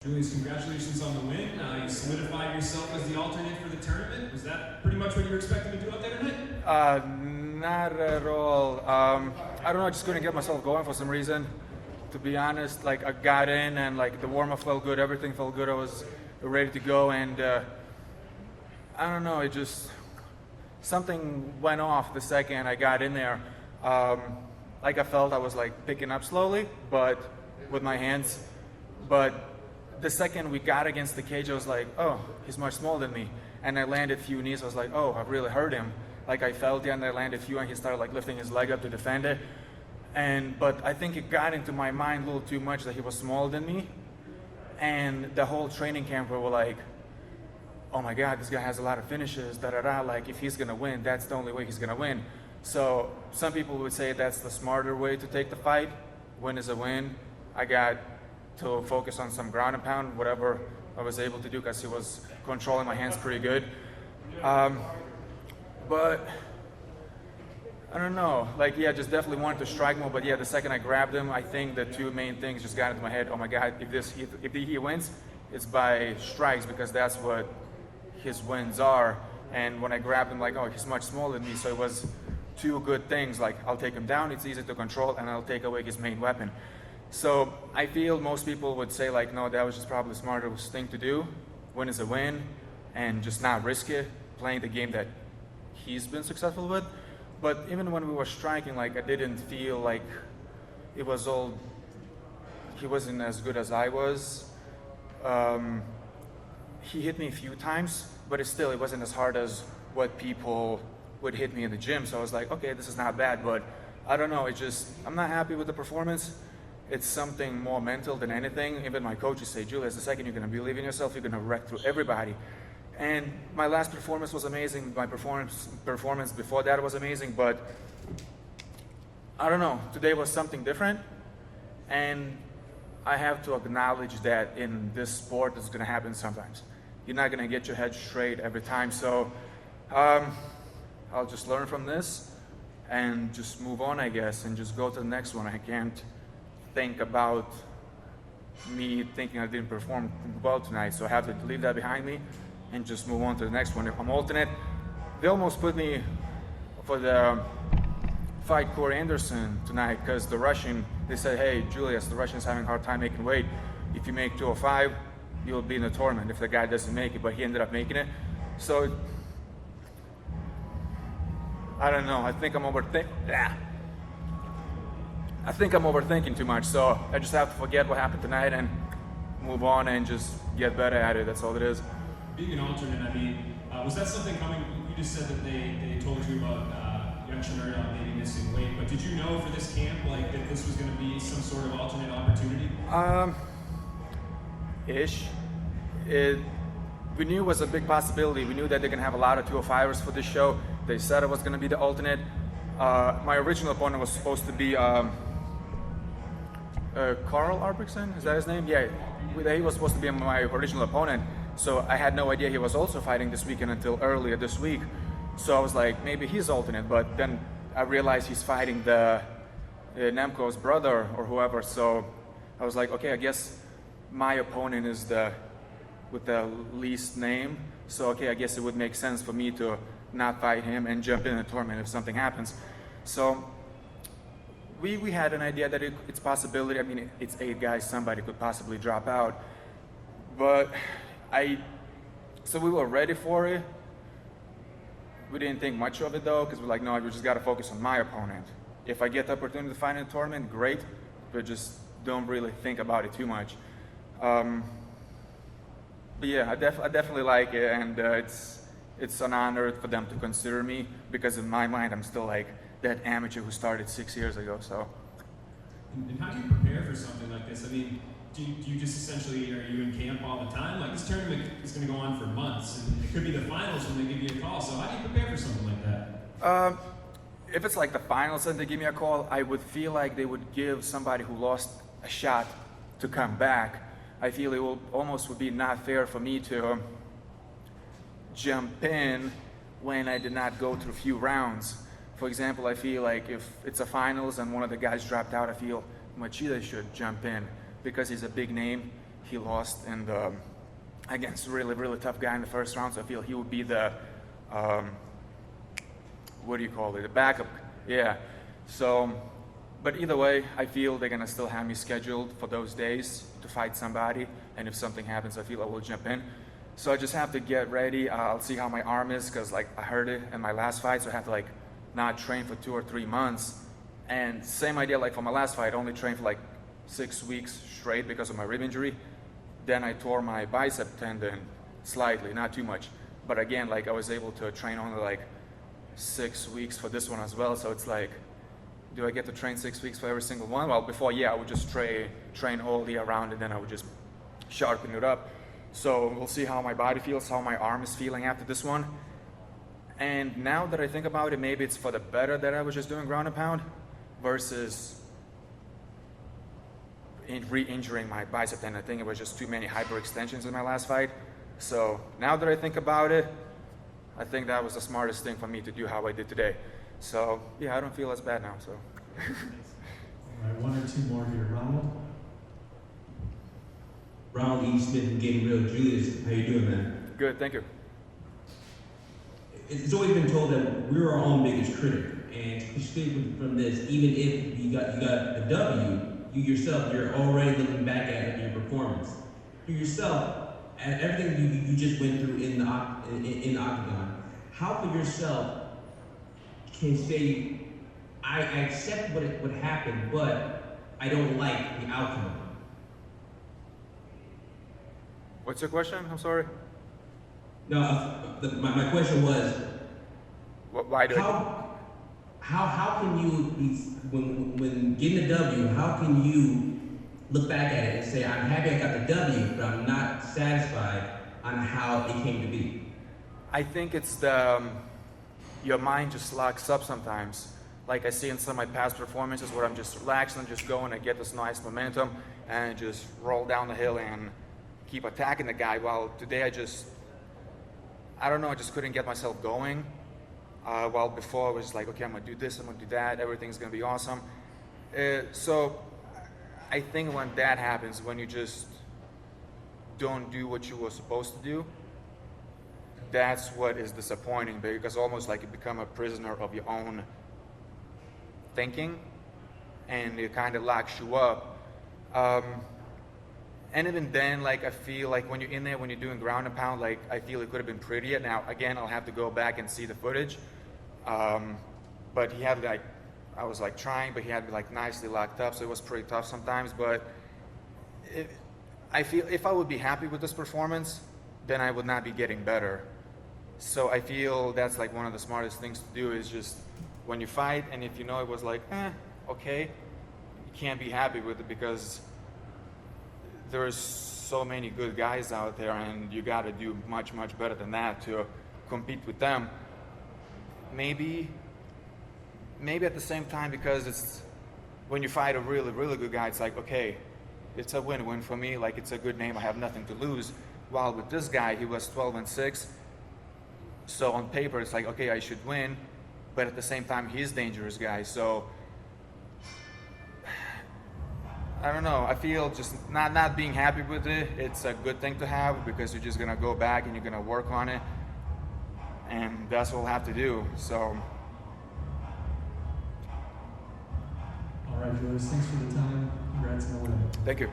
Julius, congratulations on the win. You solidified yourself as the alternate for the tournament. Was that pretty much what you were expecting to do out there tonight? Not at all. I don't know, I just couldn't get myself going for some reason. To be honest, like I got in and like the warm-up felt good, everything felt good. I was ready to go, and I don't know, it just something went off the second I got in there. Like I felt I was like picking up slowly, but with my hands. But the second we got against the cage, I was like, oh, he's much smaller than me. And I landed a few knees. I was like, oh, I really hurt him. Like I felt it, and I landed a few, and he started like lifting his leg up to defend it. But I think it got into my mind a little too much that he was smaller than me. And the whole training camp were like, oh my God, this guy has a lot of finishes, da-da-da. Like if he's gonna win, that's the only way he's gonna win. So some people would say that's the smarter way to take the fight. Win is a win. I got to focus on some ground and pound, whatever I was able to do, because he was controlling my hands pretty good. But I don't know, like, yeah, just definitely wanted to strike more, but yeah, the second I grabbed him, I think the two main things just got into my head. Oh my God, if he wins, it's by strikes, because that's what his wins are. And when I grabbed him, like, oh, he's much smaller than me, so it was two good things, like I'll take him down, it's easy to control, and I'll take away his main weapon. So I feel most people would say like, no, that was just probably the smartest thing to do. Win is a win, and just not risk it, playing the game that he's been successful with. But even when we were striking, like I didn't feel like it was all, he wasn't as good as I was. He hit me a few times, but it wasn't as hard as what people would hit me in the gym. So I was like, okay, this is not bad, but I don't know, I'm not happy with the performance. It's something more mental than anything. Even my coaches say, Julius, the second you're gonna believe in yourself, you're gonna wreck through everybody. And my last performance was amazing. My performance before that was amazing, but I don't know, today was something different. And I have to acknowledge that in this sport, it's gonna happen sometimes. You're not gonna get your head straight every time. So I'll just learn from this and just move on, I guess, and just go to the next one. I can't think about me thinking I didn't perform well tonight, so I have to leave that behind me and just move on to the next one. If I'm alternate, they almost put me for the fight Corey Anderson tonight, because the Russian, they said, hey Julius, the Russian's having a hard time making weight. If you make 205, you'll be in the tournament if the guy doesn't make it, but he ended up making it. So I don't know, I think I'm overthinking too much, so I just have to forget what happened tonight and move on and just get better at it. That's all it is. Being an alternate, I mean, was that something coming? You just said that they told you about Young on maybe missing weight, but did you know for this camp, like, that this was going to be some sort of alternate opportunity? We knew it was a big possibility. We knew that they're going to have a lot of 205ers for this show. They said it was going to be the alternate. My original opponent was supposed to be Carl Arbrickson, is that his name? Yeah, he was supposed to be my original opponent. So I had no idea he was also fighting this weekend until earlier this week. So I was like, maybe he's alternate, but then I realized he's fighting the Nemco's brother or whoever. So I was like, okay, I guess my opponent is with the least name. So okay, I guess it would make sense for me to not fight him and jump in the tournament if something happens. So we had an idea that it's possibility. I mean, it's 8 guys, somebody could possibly drop out. But so we were ready for it. We didn't think much of it though, because we're like, no, we just gotta focus on my opponent. If I get the opportunity to fight in a tournament, great, but just don't really think about it too much. But yeah, I definitely like it, and it's an honor for them to consider me, because in my mind, I'm still like that amateur who started 6 years ago, so. And how do you prepare for something like this? I mean, do you just essentially, are you in camp all the time? Like, this tournament is going to go on for months, and it could be the finals when they give you a call, so how do you prepare for something like that? If it's like the finals and they give me a call, I would feel like they would give somebody who lost a shot to come back. I feel it would be not fair for me to jump in when I did not go through a few rounds. For example, I feel like if it's a finals and one of the guys dropped out, I feel Machida should jump in, because he's a big name he lost in the against a really, really tough guy in the first round. So I feel he would be the what do you call it? The backup. Yeah. So, but either way, I feel they're gonna still have me scheduled for those days to fight somebody. And if something happens, I feel I will jump in. So I just have to get ready. I'll see how my arm is, because like I hurt it in my last fight, so I have to like not train for 2 or 3 months. And same idea, like for my last fight, I only trained for like 6 weeks straight because of my rib injury. Then I tore my bicep tendon slightly, not too much. But again, like I was able to train only like 6 weeks for this one as well. So it's like, do I get to train 6 weeks for every single one? Well, before, yeah, I would just train all year round, and then I would just sharpen it up. So we'll see how my body feels, how my arm is feeling after this one. And now that I think about it, maybe it's for the better that I was just doing ground and pound versus re-injuring my bicep tendon. I think it was just too many hyperextensions in my last fight. So now that I think about it, I think that was the smartest thing for me to do how I did today. So yeah, I don't feel as bad now. So. All right, 1 or 2 more here. Ronald E. Smith and Getting Real. Julius, how you doing, man? Good, thank you. It's always been told that we're our own biggest critic, and specifically from this, even if you got a W, you yourself, you're already looking back at your performance. You yourself, at everything you just went through in the octagon, how for yourself can say, I accept what happened, but I don't like the outcome of it? What's your question? I'm sorry. No, my question was, Why do how can you, when getting a W, how can you look back at it and say, I'm happy I got the W, but I'm not satisfied on how it came to be? I think it's your mind just locks up sometimes. Like I see in some of my past performances where I'm just relaxed and just going and get this nice momentum and just roll down the hill and keep attacking the guy. While today I just couldn't get myself going. While before I was like, okay, I'm gonna do this, I'm gonna do that, everything's gonna be awesome. So I think when that happens, when you just don't do what you were supposed to do, that's what is disappointing, because almost like you become a prisoner of your own thinking, and it kind of locks you up. And even then, like I feel like when you're in there, when you're doing ground and pound, like I feel it could have been prettier. Now, again, I'll have to go back and see the footage. But he had like, I was like trying, but he had me like nicely locked up, so it was pretty tough sometimes. But I feel if I would be happy with this performance, then I would not be getting better. So I feel that's like one of the smartest things to do is just when you fight, and if you know it was like, okay, you can't be happy with it because there's so many good guys out there, and you got to do much, much better than that to compete with them. Maybe at the same time, because it's when you fight a really, really good guy, it's like, okay, it's a win-win for me. Like, it's a good name. I have nothing to lose. While with this guy, he was 12-6. So on paper, it's like, okay, I should win. But at the same time, he's a dangerous guy. So I don't know. I feel just not being happy with it. It's a good thing to have because you're just gonna go back and you're gonna work on it, and that's what we'll have to do. So. All right, Julius, thanks for the time. Congrats on the win. Thank you.